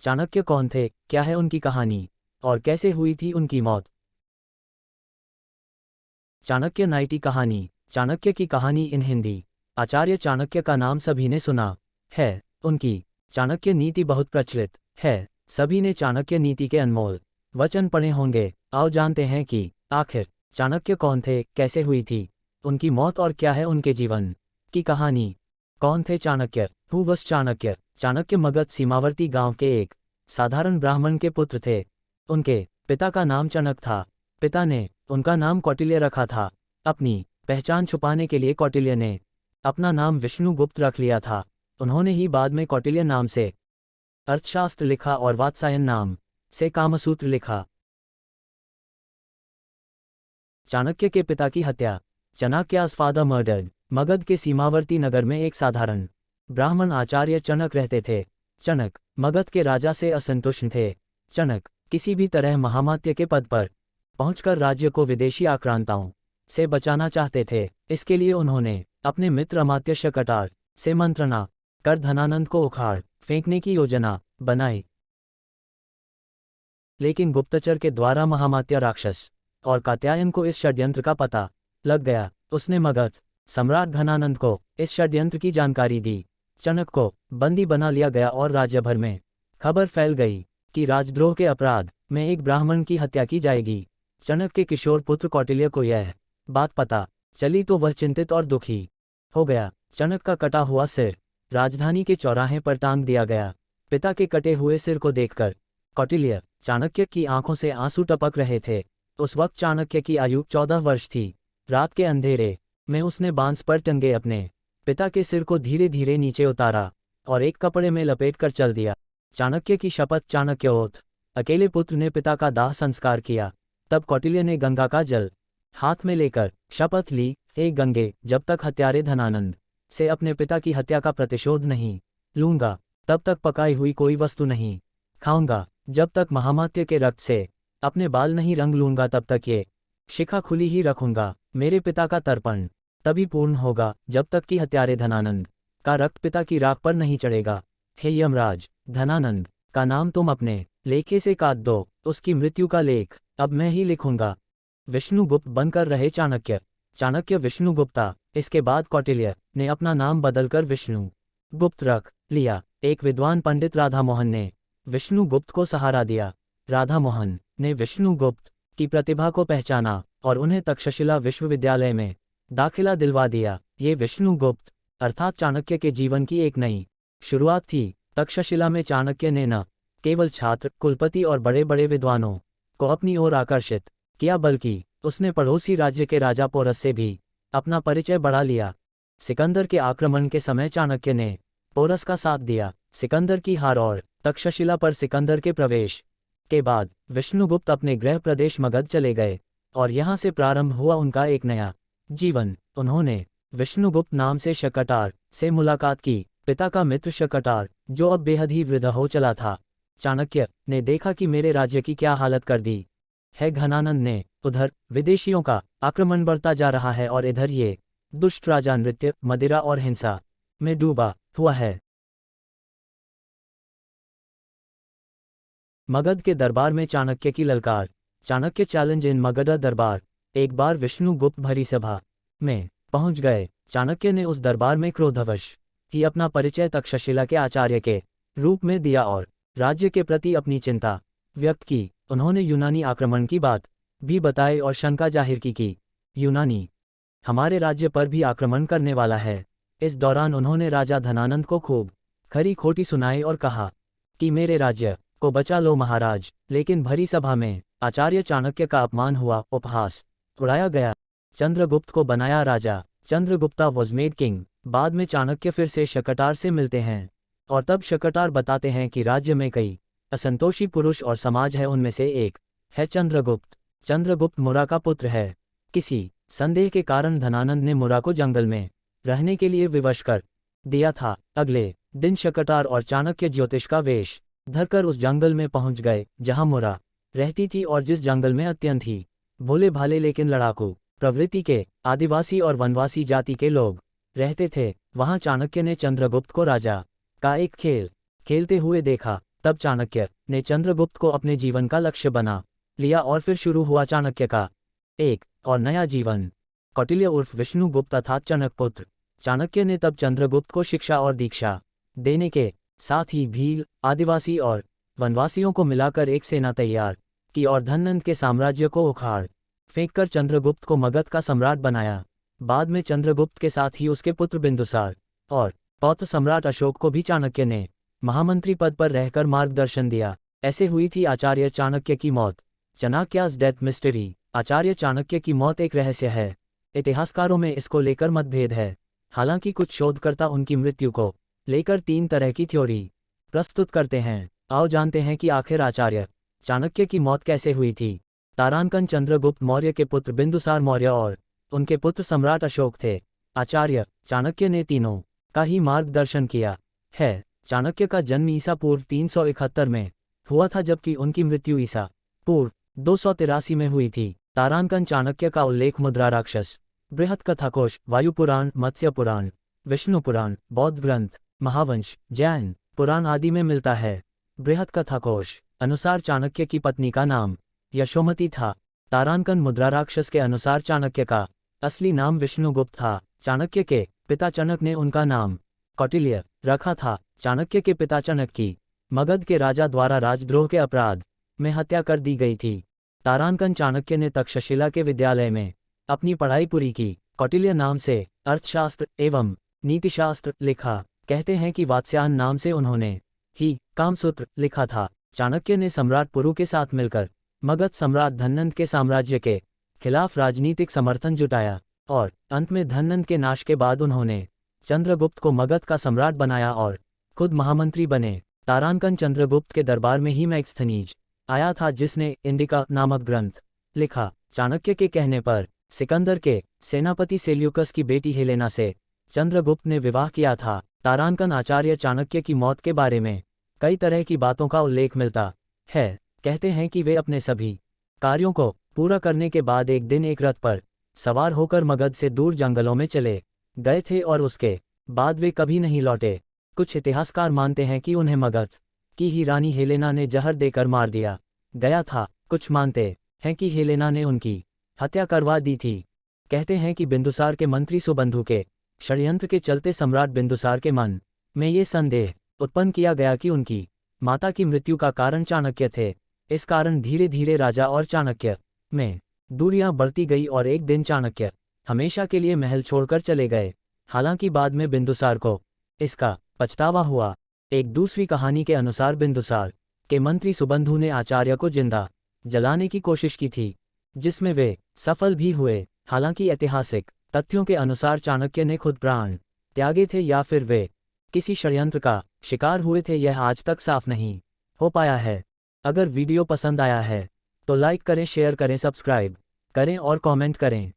चाणक्य कौन थे, क्या है उनकी कहानी, और कैसे हुई थी उनकी मौत। चाणक्य नाइटी कहानी। चाणक्य की कहानी इन हिंदी। आचार्य चाणक्य का नाम सभी ने सुना है। उनकी चाणक्य नीति बहुत प्रचलित है। सभी ने चाणक्य नीति के अनमोल वचन पढ़े होंगे। आओ जानते हैं कि आखिर चाणक्य कौन थे, कैसे हुई थी उनकी मौत और क्या है उनके जीवन की कहानी। कौन थे चाणक्य? Who was Chanakya? चाणक्य मगध सीमावर्ती गांव के एक साधारण ब्राह्मण के पुत्र थे। उनके पिता का नाम चणक था। पिता ने उनका नाम कौटिल्य रखा था। अपनी पहचान छुपाने के लिए कौटिल्य ने अपना नाम विष्णुगुप्त रख लिया था। उन्होंने ही बाद में कौटिल्य नाम से अर्थशास्त्र लिखा और वात्सायन नाम से कामसूत्र लिखा। चाणक्य के पिता की हत्या। चाणक्य's फादर मर्डर्ड। मगध के सीमावर्ती नगर में एक साधारण ब्राह्मण आचार्य चणक रहते थे। चणक मगध के राजा से असंतुष्ट थे। चणक किसी भी तरह महामात्य के पद पर पहुंचकर राज्य को विदेशी आक्रांताओं से बचाना चाहते थे। इसके लिए उन्होंने अपने मित्र अमात्य शकटार से मंत्रणा कर धनानंद को उखाड़ फेंकने की योजना बनाई। लेकिन गुप्तचर के द्वारा महामात्य राक्षस और कात्यायन को इस षड्यंत्र का पता लग गया। उसने मगध सम्राट धनानंद को इस षड्यंत्र की जानकारी दी। चणक को बंदी बना लिया गया और राज्य भर में खबर फैल गई कि राजद्रोह के अपराध में एक ब्राह्मण की हत्या की जाएगी। चणक के किशोर पुत्र कौटिल्य को यह बात पता चली तो वह चिंतित और दुखी हो गया। चणक का कटा हुआ सिर राजधानी के चौराहे पर टांग दिया गया। पिता के कटे हुए सिर को देखकर कौटिल्य चाणक्य की आंखों से आंसू टपक रहे थे। उस वक्त चाणक्य की आयु 14 वर्ष थी। रात के अंधेरे में उसने बांस पर टंगे अपने पिता के सिर को धीरे धीरे नीचे उतारा और एक कपड़े में लपेट कर चल दिया। चाणक्य की शपथ चाणक्योथ। अकेले पुत्र ने पिता का दाह संस्कार किया। तब कौटिल्य ने गंगा का जल हाथ में लेकर शपथ ली, हे गंगे, जब तक हत्यारे धनानंद से अपने पिता की हत्या का प्रतिशोध नहीं लूंगा तब तक पकाई हुई कोई वस्तु नहीं खाऊंगा। जब तक महामात्य के रक्त से अपने बाल नहीं रंग लूंगा तब तक ये शिखा खुली ही रखूंगा। मेरे पिता का तर्पण तभी पूर्ण होगा जब तक कि हत्यारे धनानंद का रक्त पिता की राख पर नहीं चढ़ेगा। हे यमराज, धनानंद का नाम तुम अपने लेखे से काट दो। उसकी मृत्यु का लेख अब मैं ही लिखूंगा। विष्णुगुप्त बनकर रहे चाणक्य। चाणक्य विष्णुगुप्ता। इसके बाद कौटिल्य ने अपना नाम बदलकर विष्णु गुप्त रख लिया। एक विद्वान पंडित राधामोहन ने विष्णुगुप्त को सहारा दिया। राधामोहन ने विष्णुगुप्त की प्रतिभा को पहचाना और उन्हें तक्षशिला विश्वविद्यालय में दाखिला दिलवा दिया। ये विष्णुगुप्त अर्थात चाणक्य के जीवन की एक नई शुरुआत थी। तक्षशिला में चाणक्य ने न केवल छात्र, कुलपति और बड़े बड़े विद्वानों को अपनी ओर आकर्षित किया बल्कि उसने पड़ोसी राज्य के राजा पोरस से भी अपना परिचय बढ़ा लिया। सिकंदर के आक्रमण के समय चाणक्य ने पोरस का साथ दिया। सिकंदर की हार और तक्षशिला पर सिकंदर के प्रवेश के बाद विष्णुगुप्त अपने गृह प्रदेश मगध चले गए और यहाँ से प्रारंभ हुआ उनका एक नया जीवन। उन्होंने विष्णुगुप्त नाम से शकटार से मुलाकात की। पिता का मित्र शकटार, जो अब बेहद ही वृद्ध हो चला था, चाणक्य ने देखा कि मेरे राज्य की क्या हालत कर दी है। धनानंद ने उधर विदेशियों का आक्रमण बढ़ता जा रहा है और इधर ये दुष्ट राजा नृत्य, मदिरा और हिंसा में डूबा हुआ है। मगध के दरबार में चाणक्य की ललकार। चाणक्य चैलेंज इन मगध दरबार। एक बार विष्णुगुप्त भरी सभा में पहुंच गए। चाणक्य ने उस दरबार में क्रोधवश ही अपना परिचय तक्षशिला के आचार्य के रूप में दिया और राज्य के प्रति अपनी चिंता व्यक्त की। उन्होंने यूनानी आक्रमण की बात भी बताई और शंका जाहिर की कि यूनानी हमारे राज्य पर भी आक्रमण करने वाला है। इस दौरान उन्होंने राजा धनानंद को खूब खरी खोटी सुनाई और कहा कि मेरे राज्य को बचा लो महाराज। लेकिन भरी सभा में आचार्य चाणक्य का अपमान हुआ, उपहास उड़ाया गया। चंद्रगुप्त को बनाया राजा। Chandragupta was made king. बाद में चाणक्य फिर से शकटार से मिलते हैं और तब शकटार बताते हैं कि राज्य में कई असंतोषी पुरुष और समाज है। उनमें से एक है चंद्रगुप्त। चंद्रगुप्त मुरा का पुत्र है। किसी संदेह के कारण धनानंद ने मुरा को जंगल में रहने के लिए विवश कर दिया था। अगले दिन शकटार और चाणक्य ज्योतिष का वेश धरकर उस जंगल में पहुंच गए जहां मुरा रहती थी और जिस जंगल में अत्यंत ही भोले भाले लेकिन लड़ाकू प्रवृत्ति के आदिवासी और वनवासी जाति के लोग रहते थे। वहां चाणक्य ने चंद्रगुप्त को राजा का एक खेल खेलते हुए देखा। तब चाणक्य ने चंद्रगुप्त को अपने जीवन का लक्ष्य बना लिया और फिर शुरू हुआ चाणक्य का एक और नया जीवन। कौटिल्य उर्फ विष्णुगुप्त अर्थात चणकपुत्र चाणक्य ने तब चंद्रगुप्त को शिक्षा और दीक्षा देने के साथ ही भील, आदिवासी और वनवासियों को मिलाकर एक सेना तैयार की और धननंद के साम्राज्य को उखाड़ फेंककर चंद्रगुप्त को मगध का सम्राट बनाया। बाद में चंद्रगुप्त के साथ ही उसके पुत्र बिंदुसार और पौत्र सम्राट अशोक को भी चाणक्य ने महामंत्री पद पर रहकर मार्गदर्शन दिया। ऐसे हुई थी आचार्य चाणक्य की मौत। चाणक्या's डेथ मिस्ट्री। आचार्य चाणक्य की मौत एक रहस्य है। इतिहासकारों में इसको लेकर मतभेद है। हालांकि कुछ शोधकर्ता उनकी मृत्यु को लेकर 3 तरह की थ्योरी प्रस्तुत करते हैं। आओ जानते हैं कि आखिर आचार्य चाणक्य की मौत कैसे हुई थी। तारांकन चंद्रगुप्त मौर्य के पुत्र बिंदुसार मौर्य और उनके पुत्र सम्राट अशोक थे। आचार्य चाणक्य ने तीनों का ही मार्गदर्शन किया है। चाणक्य का जन्म ईसा पूर्व 371 में हुआ था, जबकि उनकी मृत्यु ईसा पूर्व 283 में हुई थी। तारांकन चाणक्य का उल्लेख मुद्रा राक्षस, बृहत कथाकोश, वायु पुराण, मत्स्य पुराण, विष्णु पुराण, बौद्ध ग्रंथ, महावंश, जैन पुराण आदि में मिलता है। बृहत कथाकोश अनुसार चाणक्य की पत्नी का नाम यशोमती था। तारांकन मुद्रा राक्षस के अनुसार चाणक्य का असली नाम विष्णुगुप्त था। चाणक्य के पिता चणक ने उनका नाम कौटिल्य रखा था। चाणक्य के पिता चणक की मगध के राजा द्वारा राजद्रोह के अपराध में हत्या कर दी गई थी। तारांकन चाणक्य ने तक्षशिला के विद्यालय में अपनी पढ़ाई पूरी की। कौटिल्य नाम से अर्थशास्त्र एवं नीतिशास्त्र लिखा। कहते हैं कि वात्स्यायन नाम से उन्होंने ही कामसूत्र लिखा था। चाणक्य ने सम्राट पुरु के साथ मिलकर मगध सम्राट धननंद के साम्राज्य के खिलाफ राजनीतिक समर्थन जुटाया और अंत में धननंद के नाश के बाद उन्होंने चंद्रगुप्त को मगध का सम्राट बनाया और खुद महामंत्री बने। तारांकन चंद्रगुप्त के दरबार में ही मैक्स्थनीज आया था, जिसने इंडिका नामक ग्रंथ लिखा। चाणक्य के कहने पर सिकंदर के सेनापति सेल्यूकस की बेटी हेलेना से चंद्रगुप्त ने विवाह किया था। तारांकन आचार्य चाणक्य की मौत के बारे में कई तरह की बातों का उल्लेख मिलता है। कहते हैं कि वे अपने सभी कार्यों को पूरा करने के बाद एक दिन एक रथ पर सवार होकर मगध से दूर जंगलों में चले गए थे और उसके बाद वे कभी नहीं लौटे। कुछ इतिहासकार मानते हैं कि उन्हें मगध की ही रानी हेलेना ने जहर देकर मार दिया गया था। कुछ मानते हैं कि हेलेना ने उनकी हत्या करवा दी थी। कहते हैं कि बिंदुसार के मंत्री सुबंधु के षड्यंत्र के चलते सम्राट बिंदुसार के मन में ये संदेह उत्पन्न किया गया कि उनकी माता की मृत्यु का कारण चाणक्य थे। इस कारण धीरे धीरे राजा और चाणक्य में दूरियां बढ़ती गई और एक दिन चाणक्य हमेशा के लिए महल छोड़कर चले गए। हालांकि बाद में बिंदुसार को इसका पछतावा हुआ। एक दूसरी कहानी के अनुसार बिंदुसार के मंत्री सुबंधु ने आचार्य को जिंदा जलाने की कोशिश की थी, जिसमें वे सफल भी हुए। हालांकि ऐतिहासिक तथ्यों के अनुसार चाणक्य ने खुद प्राण त्यागे थे या फिर वे किसी षड्यंत्र का शिकार हुए थे, यह आज तक साफ नहीं हो पाया है। अगर वीडियो पसंद आया है तो लाइक करें, शेयर करें, सब्सक्राइब करें और कमेंट करें।